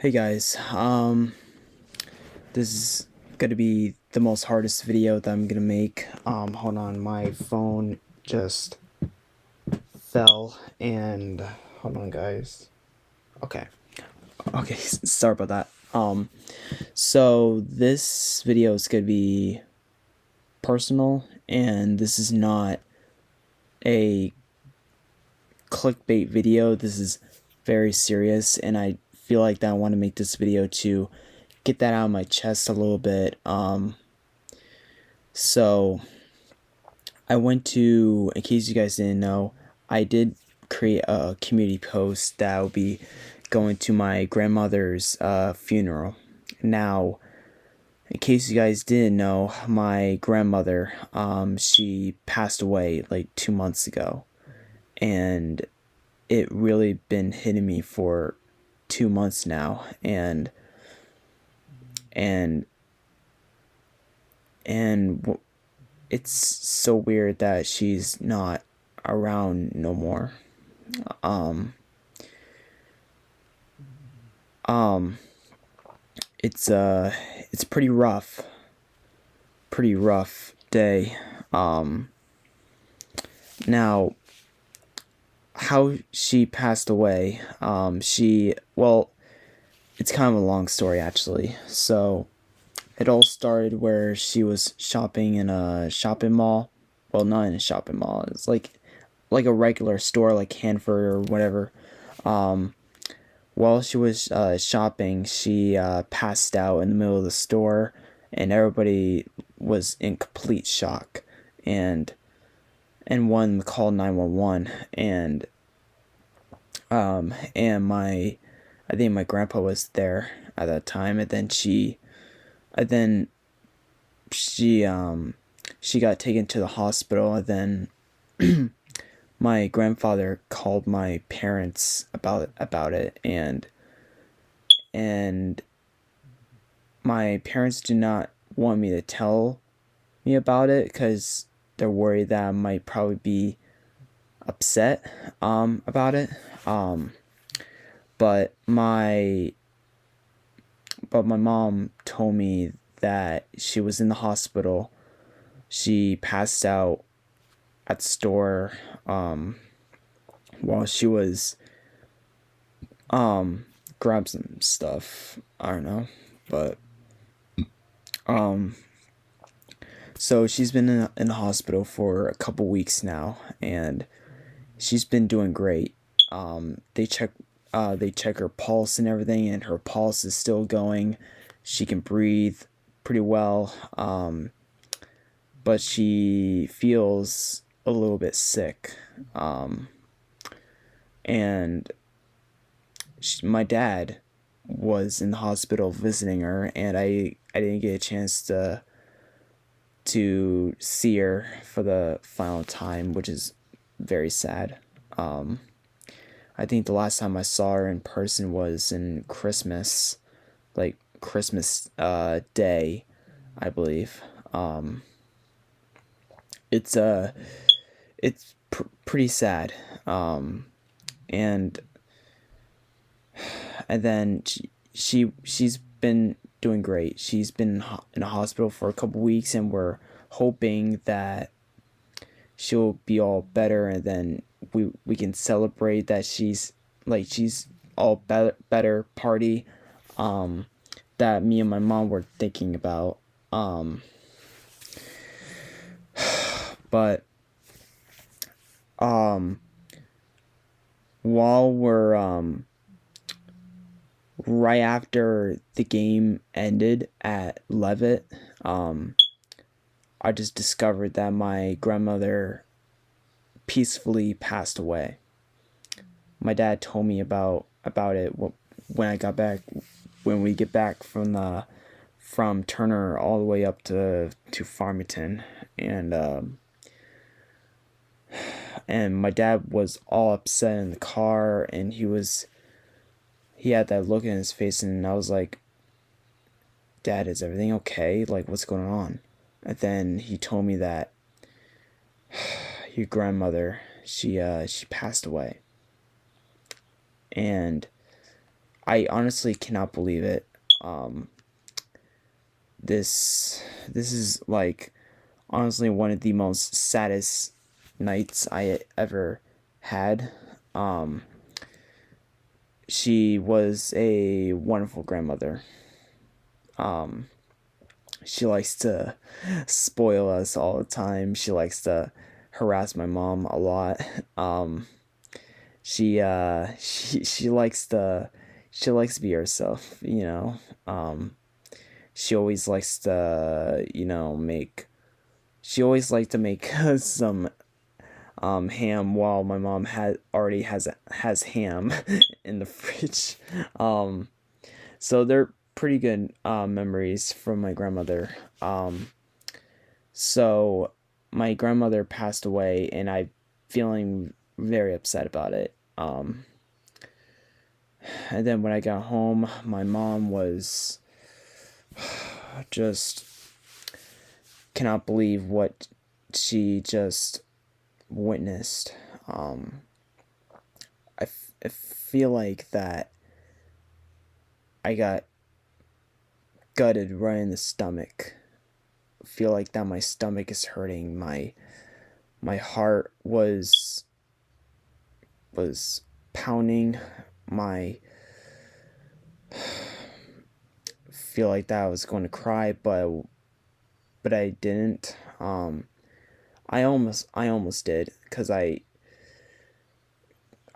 Hey guys, this is gonna be the most hardest video that I'm gonna make. Hold on, my phone just fell and hold on guys. Okay, sorry about that. So this video is gonna be personal, and this is not a clickbait video. This is very serious, and I feel like that I want to make this video to get that out of my chest a little bit. So I went to, in case you guys didn't know, I did create a community post that will be going to my grandmother's funeral. Now, in case you guys didn't know, my grandmother, she passed away like 2 months ago, and it really been hitting me for 2 months now, and and it's so weird that she's not around no more. Um, um, it's pretty rough day. Um, Now how she passed away. It's kind of a long story actually. So it all started where she was shopping in a shopping mall. Well, not in a shopping mall. It's like a regular store, like Hanford or whatever. Um, while she was shopping, she passed out in the middle of the store, and everybody was in complete shock. And one called 911, and I think my grandpa was there at that time, and then she got taken to the hospital, and then my grandfather called my parents about it, and my parents do not want me to tell me about it because they're worried that I might probably be upset about it. Um, but my mom told me that she was in the hospital. She passed out at the store while she was grab some stuff. I don't know, but um so she's been in the hospital for a couple weeks now, and she's been doing great. They check her pulse and everything, and her pulse is still going. She can breathe pretty well, but she feels a little bit sick. And my dad was in the hospital visiting her, and I didn't get a chance to see her for the final time, which is very sad. I think the last time I saw her in person was in Christmas, like Christmas Day, I believe. It's pretty sad. And then she's been doing great. She's been in a hospital for a couple weeks, and we're hoping that she'll be all better, and then we can celebrate that she's all better party that me and my mom were thinking about. But while we're right after the game ended at Levitt, I just discovered that my grandmother peacefully passed away. My dad told me about it when I got back, when we get back from Turner all the way up to Farmington, and my dad was all upset in the car, and he had that look in his face, and I was like, Dad, is everything okay? Like, what's going on? And then he told me that your grandmother, she passed away. And I honestly cannot believe it. Um, this is like honestly one of the most saddest nights I ever had. Um, she was a wonderful grandmother. Um, she likes to spoil us all the time. She likes to harass my mom a lot. Um, she she likes to be herself, you know. She always likes to, you know, make she always liked to make some ham while my mom already has ham in the fridge. Um, so they're pretty good memories from my grandmother. So my grandmother passed away, and I'm feeling very upset about it. And then when I got home, my mom was just cannot believe what she just witnessed. Um, I feel like that I got gutted right in the stomach. I feel like that my stomach is hurting. My heart was pounding. My feel like that I was going to cry, but I didn't. I almost did because I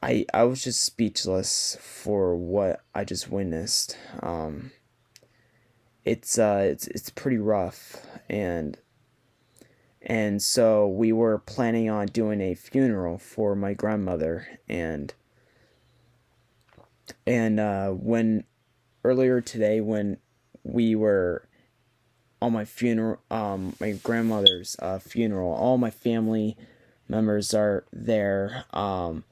was just speechless for what I just witnessed. It's pretty rough, and so we were planning on doing a funeral for my grandmother, and when earlier today when we were on my funeral, my grandmother's funeral, all my family members are there. Um,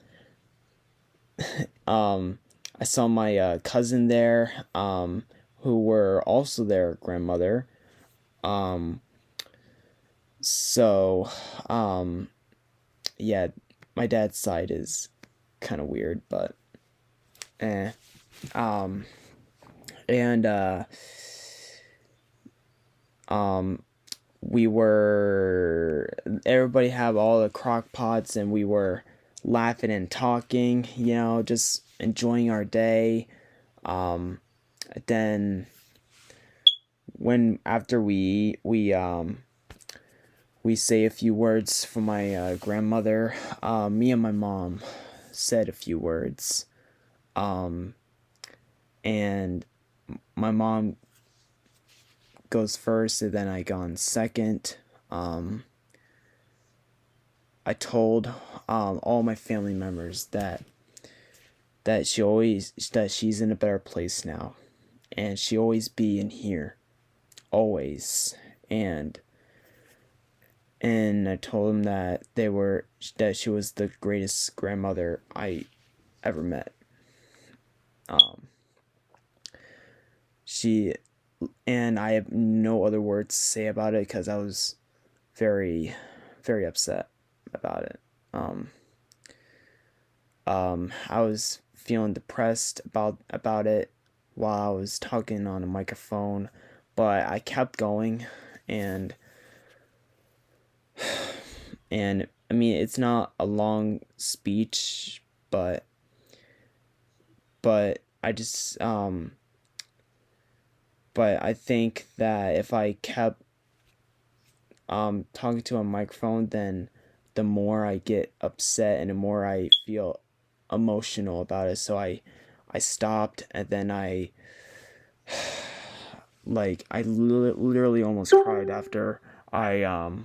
I saw my cousin there, who were also their grandmother. Um, so, um, yeah, my dad's side is kind of weird, but eh. Um, and um, we were everybody have all the crock pots, and we were laughing and talking, you know, just enjoying our day. Um, then when after we eat, we say a few words for my grandmother. Me and my mom said a few words, um, and my mom goes first, and then I go on second. Um, I told all my family members that she's in a better place now, and she always be in here, always, and I told them that she was the greatest grandmother I ever met. Um, she and I have no other words to say about it because I was very, very upset about it. I was feeling depressed about it while I was talking on a microphone, but I kept going, and I mean it's not a long speech, but but I just but I think that if I kept talking to a microphone, then the more I get upset and the more I feel emotional about it. So I stopped, and then I literally almost cried after I oh,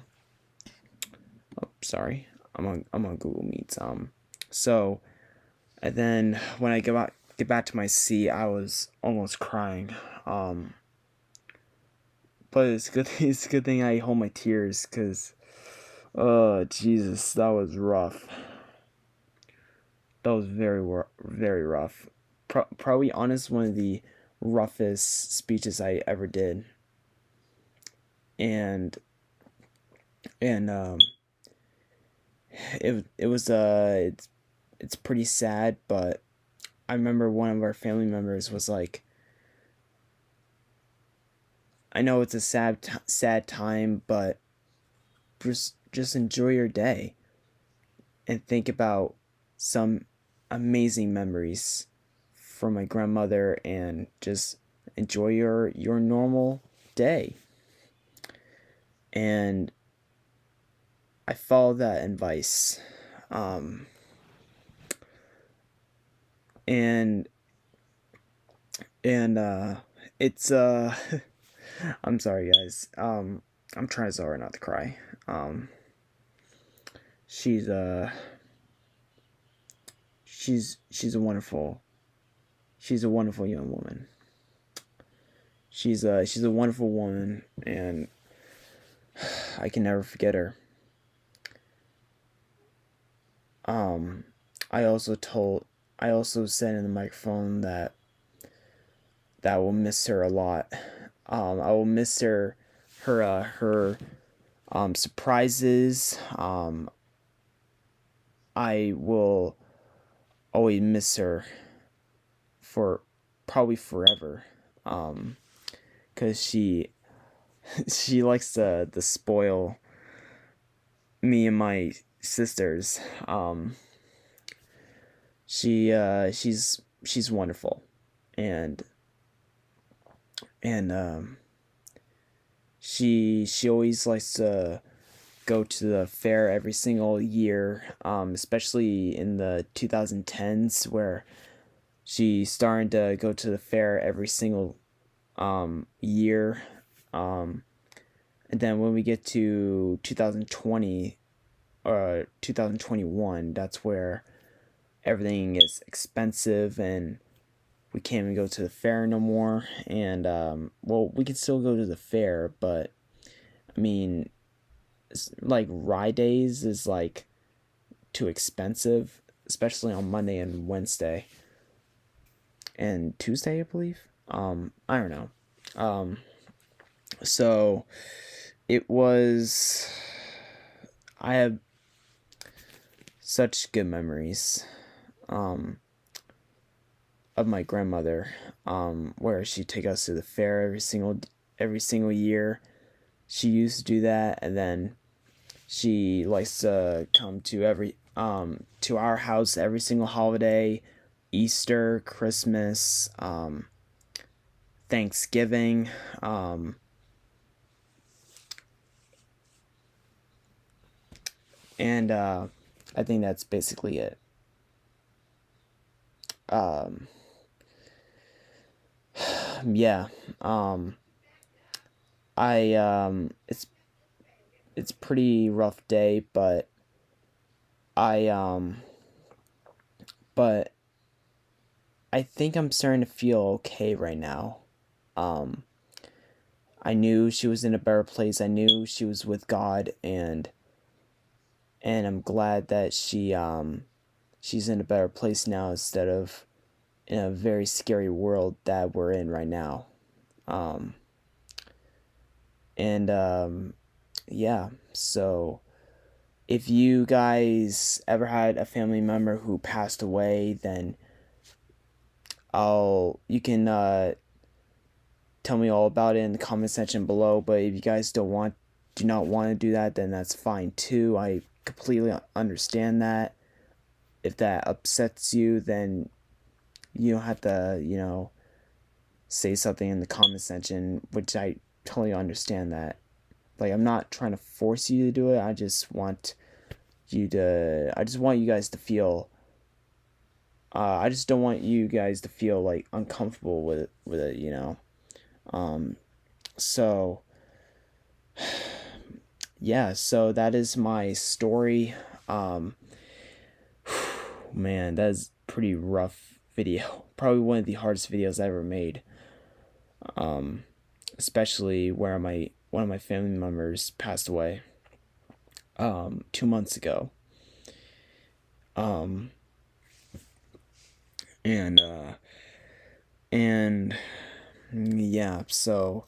sorry, I'm on Google Meets. So and then when I get back to my seat, I was almost crying. Um, but it's good. It's a good thing I hold my tears, because oh Jesus, that was rough. That was very rough. Probably honest one of the roughest speeches I ever did, and and it was it's pretty sad, but I remember one of our family members was like, I know it's a sad time, but just enjoy your day and think about some amazing memories from my grandmother and just enjoy your normal day. And I followed that advice. Um, and and it's I'm sorry guys. I'm trying so hard not to cry. She's she's a wonderful young woman. She's a wonderful woman, and I can never forget her. Um, I also said in the microphone that I will miss her a lot. I will miss her surprises. I will always miss her for probably forever. Cause she likes to spoil me and my sisters. She's wonderful, and she always likes to go to the fair every single year, especially in the 2010s, where she's starting to go to the fair every single year. And then when we get to 2020 or 2021, that's where everything is expensive and we can't even go to the fair no more. And well, we can still go to the fair, but I mean, like ride days is like too expensive, especially on Monday and Wednesday and Tuesday, I believe. I don't know. So it was. I have such good memories of my grandmother, where she'd take us to the fair every single year. She used to do that, and then she likes to come to our house every single holiday, Easter, Christmas, Thanksgiving, and I think that's basically it. Yeah. It's pretty rough day, I um but I think I'm starting to feel okay right now. Um I knew she was in a better place. I knew she was with God, and I'm glad that she's in a better place now instead of in a very scary world that we're in right now. Um and yeah, so if you guys ever had a family member who passed away, then you can tell me all about it in the comment section below. But if you guys do not want to do that, then that's fine too. I completely understand that. If that upsets you, then you don't have to, say something in the comment section, which I totally understand that. Like, I'm not trying to force you to do it. I just want you guys to feel. I just don't want you guys to feel like uncomfortable with it. So yeah, so that is my story. Man, that is pretty rough video. Probably one of the hardest videos I ever made. Especially where one of my family members passed away 2 months ago. And and yeah, so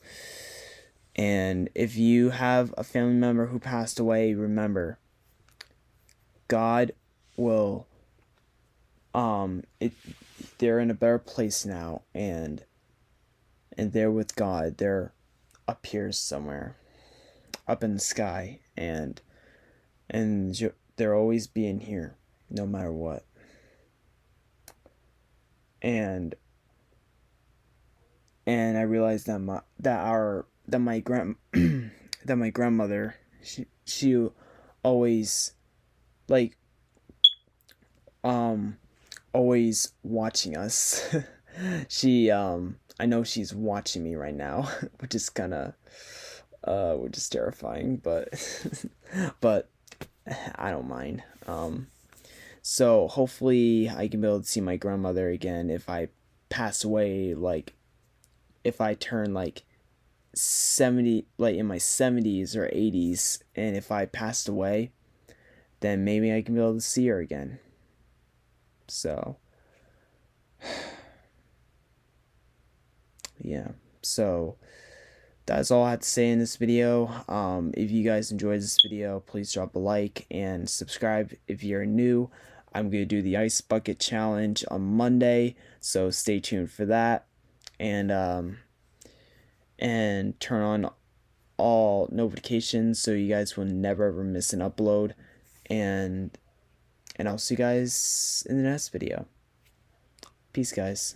and if you have a family member who passed away, remember, God will it they're in a better place now, and they're with God. They're up here somewhere, up in the sky, and they're always being here, no matter what. And I realized that my that my grandmother, she always, like, um always watching us. She I know she's watching me right now, which is kind of which is terrifying, but but I don't mind. So hopefully I can be able to see my grandmother again if I pass away, like if I turn like 70, like in my 70s or 80s, and if I passed away, then maybe I can be able to see her again. So yeah. So that's all I have to say in this video. If you guys enjoyed this video, please drop a like and subscribe if you're new. I'm going to do the ice bucket challenge on Monday, so stay tuned for that. And turn on all notifications so you guys will never ever miss an upload. And I'll see you guys in the next video. Peace, guys.